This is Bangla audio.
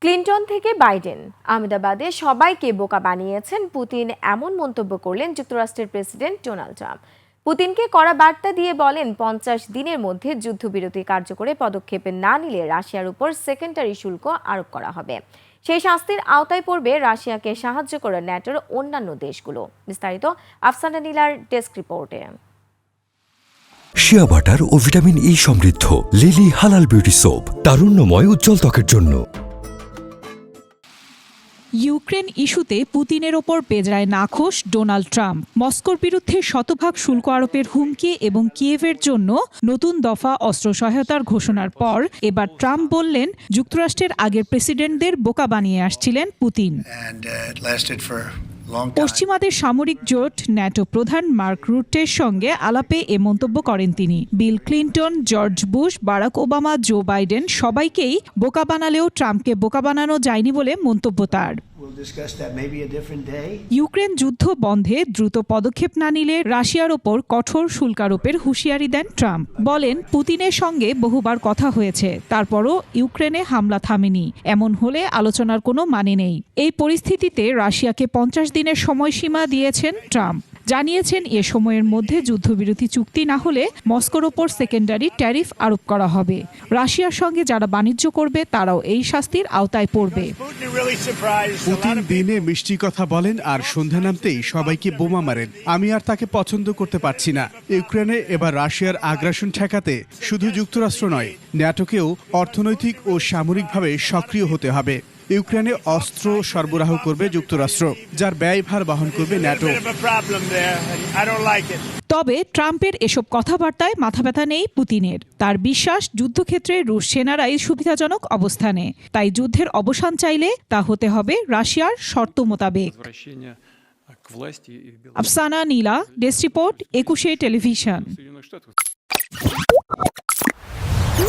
ক্লিনটন থেকে বাইডেন, আহমেদাবাদে সবাইকে বোকা বানিয়েছেন পুতিন, এমন মন্তব্য করলেন যুক্তরাষ্ট্রের প্রেসিডেন্ট ডোনাল্ড ট্রাম্প। পুতিনকে কড়া বার্তা দিয়ে বলেন 50 দিনের মধ্যে যুদ্ধবিরতি কার্যকরে পদক্ষেপ না নিলে রাশিয়ার উপর সেকেন্ডারি শুল্ক আরোপ করা হবে। সেই শাস্তির আওতায় পড়বে রাশিয়াকে সাহায্য করে ন্যাটোর অন্যান্য দেশগুলো। বিস্তারিত আফসানা নীলার ডেস্ক রিপোর্টে। শিয়া বাটার ও ভিটামিন ই সমৃদ্ধ লিলি হালাল বিউটি সোপ, তারুণ্যময় উজ্জ্বল ত্বকের জন্য। ইউক্রেন ইস্যুতে পুতিনের ওপর পেজরায় নাখোশ ডোনাল্ড ট্রাম্প। মস্কোর বিরুদ্ধে শতভাগ শুল্ক আরোপের হুমকি এবং কিয়েভের জন্য নতুন দফা অস্ত্র সহায়তার ঘোষণার পর এবার ট্রাম্প বললেন, যুক্তরাষ্ট্রের আগের প্রেসিডেন্টদের বোকা বানিয়ে আসছিলেন পুতিন। পশ্চিমাদের সামরিক জোট ন্যাটো প্রধান মার্ক রুটের সঙ্গে আলাপে এ মন্তব্য করেন তিনি। Bill Clinton, George Bush, Barack Obama, Joe Biden সবাইকেই বোকা বানালেও ট্রাম্পকে বোকা বানানো যায়নি বলে মন্তব্য তার। ইউক্রেন যুদ্ধ বন্ধে দ্রুত পদক্ষেপ না নিলে রাশিয়ার ওপর কঠোর শুল্ক আরোপের হুঁশিয়ারি দেন ট্রাম্প। বলেন, পুতিনের সঙ্গে বহুবার কথা হয়েছে, তারপরও ইউক্রেনে হামলা থামেনি। এমন হলে আলোচনার কোনো মানে নেই। এই পরিস্থিতিতে রাশিয়াকে 50 দিনের সময়সীমা দিয়েছেন ট্রাম্প। জানিয়েছেন এ সময়ের মধ্যে যুদ্ধবিরতি চুক্তি না হলে মস্কোর ওপর সেকেন্ডারি ট্যারিফ আরোপ করা হবে। রাশিয়ার সঙ্গে যারা বাণিজ্য করবে তারাও এই শাস্তির আওতায় পড়বে। পুতিন দিনে মিষ্টি কথা বলেন আর সন্ধ্যা নামতেই সবাইকে বোমা মারেন। আমি আর তাকে পছন্দ করতে পারছি না। ইউক্রেনে এবার রাশিয়ার আগ্রাসন ঠেকাতে শুধু যুক্তরাষ্ট্র নয়, ন্যাটোকেও অর্থনৈতিক ও সামরিকভাবে সক্রিয় হতে হবে। ইউক্রেনে অস্ত্র সরবরাহ করবে যুক্তরাষ্ট্র, যার ব্যয়ভার বহন করবে ন্যাটো। তবে ট্রাম্পের এসব কথাবার্তায় মাথা ব্যথা নেই পুতিনের। তার বিশ্বাস, যুদ্ধক্ষেত্রে রুশ সেনারাই সুবিধাজনক অবস্থানে। তাই যুদ্ধের অবসান চাইলে তা হতে হবে রাশিয়ার শর্ত মোতাবেক। আফসানা নীলা, ডেস্ক রিপোর্ট, 21 টেলিভিশন।